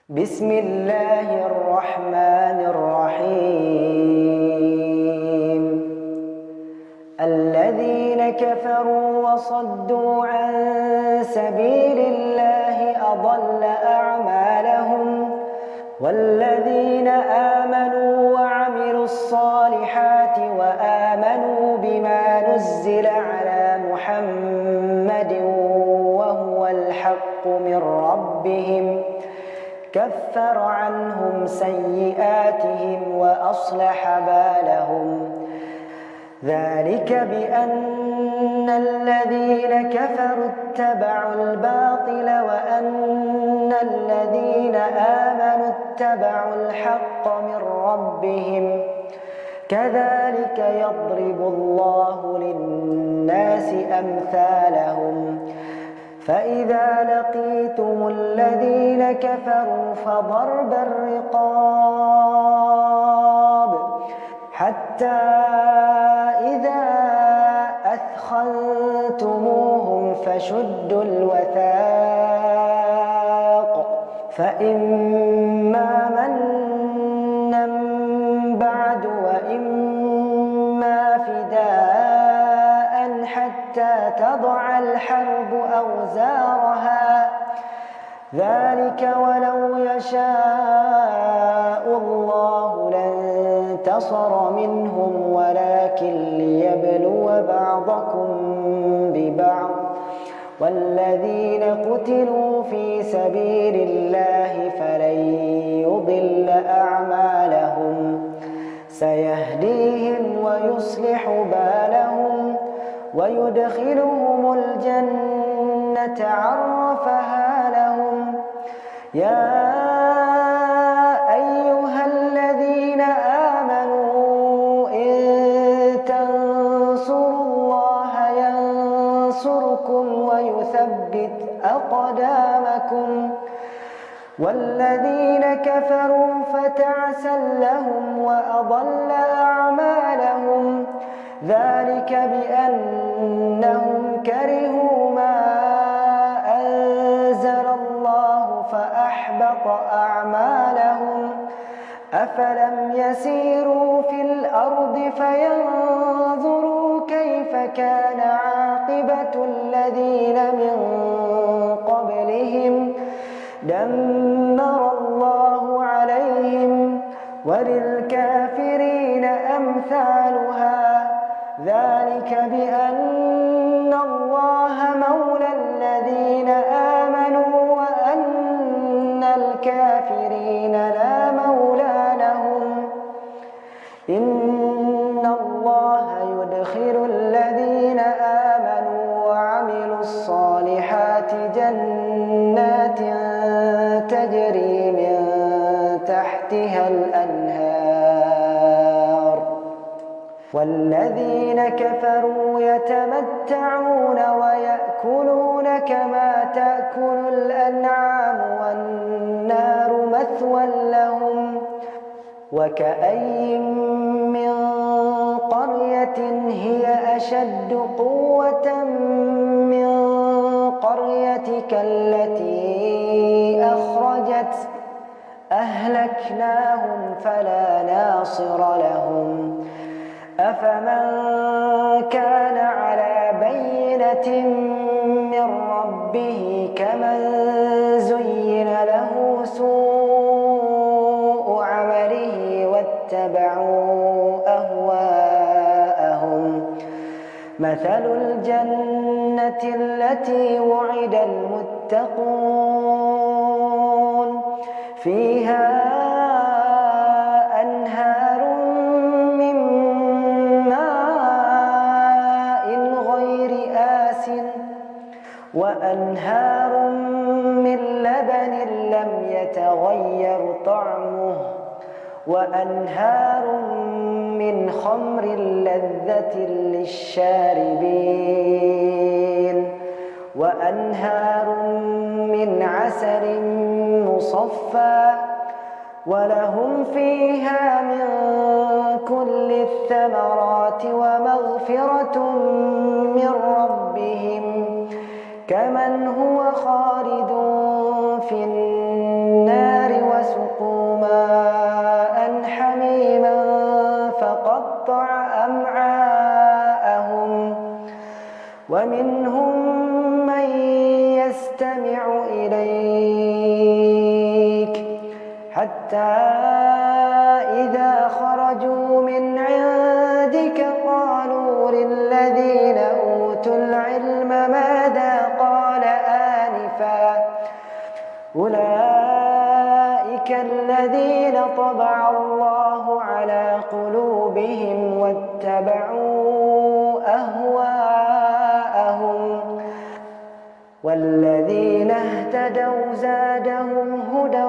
بسم الله الرحمن الرحيم. الذين كفروا وصدوا عن سبيل الله أضل أعمالهم والذين آمنوا وعملوا الصالحات وآمنوا بما نزل على محمد وهو الحق من ربهم كفر عنهم سيئاتهم وأصلح بالهم. ذلك بأن الذين كفروا اتبعوا الباطل وأن الذين آمنوا اتبعوا الحق من ربهم كذلك يضرب الله للناس أمثالهم. فإذا لقيتم الذين كفروا فضرب الرقاب حتى إذا أثخنتموهم فشدوا الوثاق فإما منا بعد وإما فداء حتى تضع الحرب أوزارها. ذلك ولو يشاء الله لانتصر منهم ولكن ليبلو بعضكم ببعض والذين قتلوا في سبيل الله فلن يضل أعمالهم سيهديهم ويصلح بالهم ويدخلهم الجنة عرفها لهم. يا أيها الذين آمنوا إن تنصروا الله ينصركم ويثبت أقدامكم والذين كفروا فتعسا لهم وأضل أعمالهم. ذلك بأنهم كرهوا ما أنزل الله فأحبط أعمالهم. أفلم يسيروا في الأرض فينظروا كيف كان عاقبة الذين من قبلهم دمر الله عليهم وللكافرين أمثالها. ذلك بأن الله مولى الذين آمنوا وأن الكافرين لا مولى لهم. إن الله يدخل الذين آمنوا وعملوا الصالحات جنات تجري من تحتها الأنهار والذين كفروا يتمتعون ويأكلون كما تأكل الأنعام والنار مثوى لهم. وكأين من قرية هي أشد قوة من قريتك التي أخرجت أهلكناهم فلا ناصر لهم. أفمن كان على بينة من ربه كمن زين له سوء عمله واتبعوا أهواءهم. مثل الجنة التي وعد المتقون فيها أنهار من ماء غير آسٍ وأنهار من لبن لم يتغير طعمه وأنهار من خمر لذة للشاربين وأنهار من عسل مصفى ولهم فيها من كل الثمرات ومغفرة من ربهم كمن هو خالد في النار حتى إذا خرجوا من عندك قالوا للذين أوتوا العلم ماذا قال آنفا أولئك الذين طبع الله على قلوبهم واتبعوا أهواءهم والذين اهتدوا زادهم هدى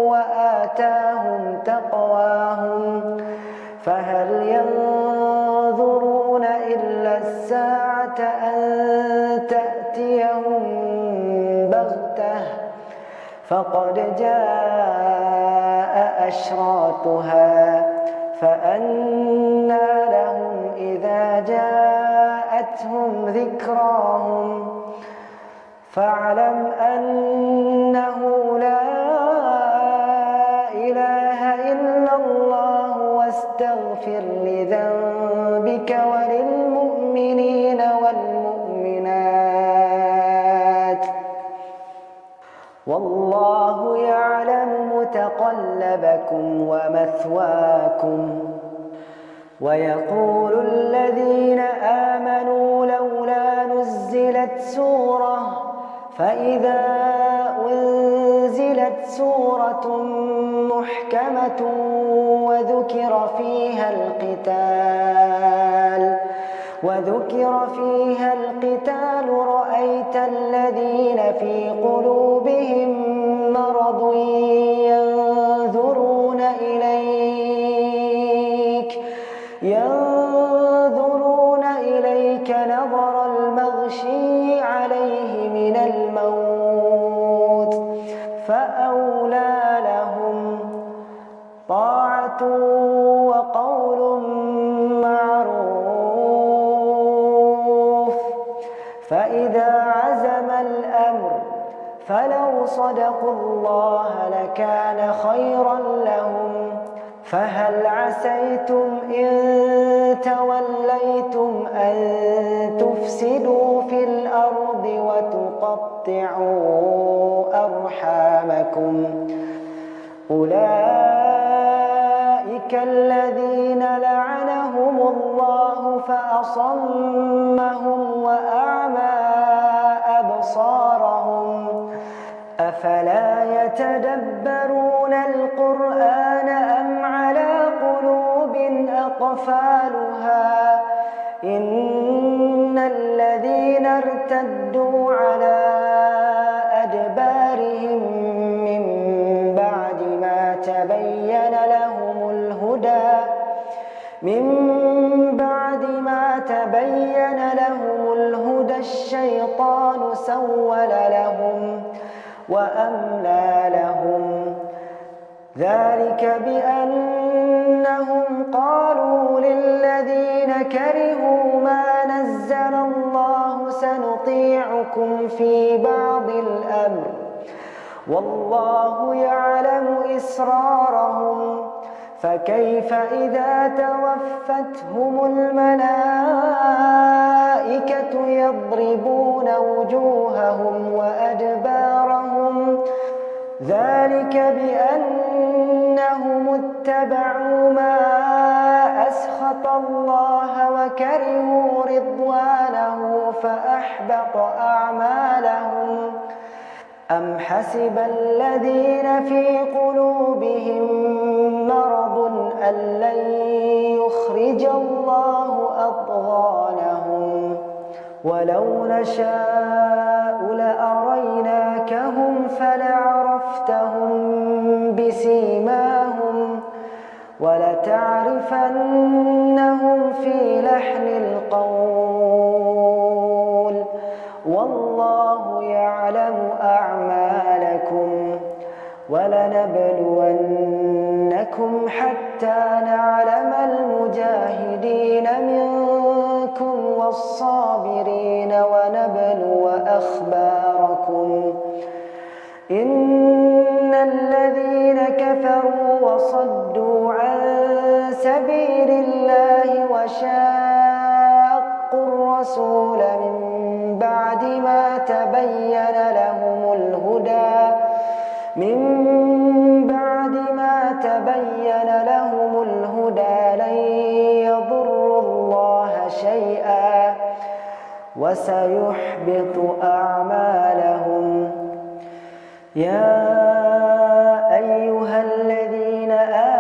وآتاهم تقواهم فهل ينظرون إلا الساعة أن تأتيهم بغتة فقد جاء أشراطها فأنى لهم إذا جاءتهم ذكراهم فاعلم أنه لا إله إلا الله واستغفر لذنبك وللمؤمنين والمؤمنات والله يعلم متقلبكم ومثواكم ويقول الذين آمنوا لولا نزلت سورة فإذا أنزلت سورة محكمة وذكر فيها القتال رأيت الذين في قلوبهم مرض ينظرون إليك نظر المغشي عليه من الموت فأولى لهم طاعة وقول معروف فإذا عزم الأمر فلو صدقوا الله لكان خيرا لهم فهل عسيتم إن توليتم أن تفسدوا في الأرض وتقطعوا أرحامكم أولئك الذين لعنهم الله فأصمهم وأعمى أبصارهم أفلا يتدبرون القرآن أم على قلوب أقفالها إن الذين ارتدوا على أدبارهم من بعد ما تبين لهم الهدى الشيطان سول لهم وأملى لهم ذلك بأنهم قالوا للذين كرهوا ما نزل الله سنطيعكم في بعض الأمر والله يعلم إسرارهم فكيف إذا توفتهم الملائكة يضربون وجوههم وأدبارهم ذلك بأنهم اتبعوا ما أسخط الله وكرهوا رضوانه فأحبط أعمالهم أم حسب الذين في قلوبهم مرض أن لن يخرج الله أضغانهم ولو نشاء لأريناكهم فلعرفتهم بسيماهم ولتعرفنهم في لحن القول والله يعلم أعمالكم ولنبلونكم حتى نعلم المجاهدين منكم والصابرين ونبلو أخباركم إن الذين كفروا وصدوا عن سبيل الله وشاقوا الرسول من بعد ما تبين لهم الهدى وسيحبط أعمالهم. يا أيها الذين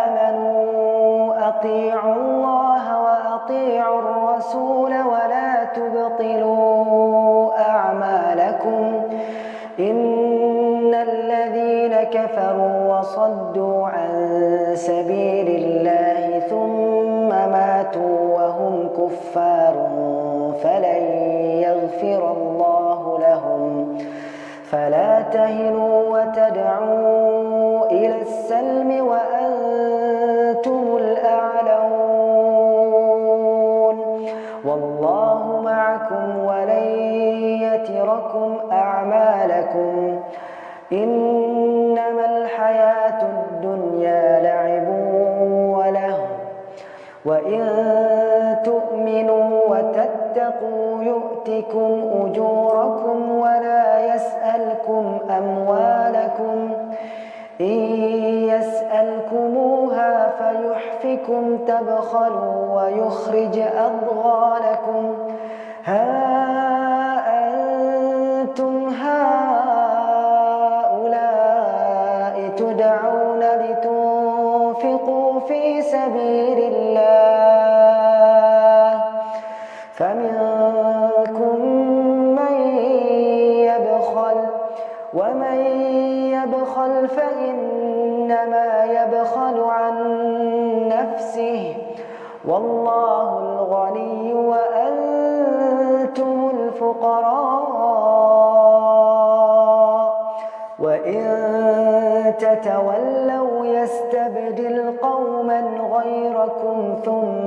آمنوا أطيعوا الله وأطيعوا الرسول ولا تبطلوا أعمالكم. إن الذين كفروا وصدوا عن سبيل الله ثم ماتوا وهم كفار فلن يغفر الله لهم. فلا تهنوا وتدعوا إلى السلم وأنتم الأعلون والله معكم ولن يتركم أعمالكم. إنما الحياة الدنيا لعب ولهو وإن تؤمنوا وتتقوا يؤتكم أجوركم ولا يسألكم أموالكم. إن يسألكموها فيحفكم تبخلوا ويخرج أضغانكم. ها أنتم هؤلاء تدعون لتنفقوا في سبيل الله فمنكم من يبخل ومن يبخل فإنما يبخل عن نفسه والله الغني وأنتم الفقراء. وإن تتولوا يستبدل قوما غيركم ثم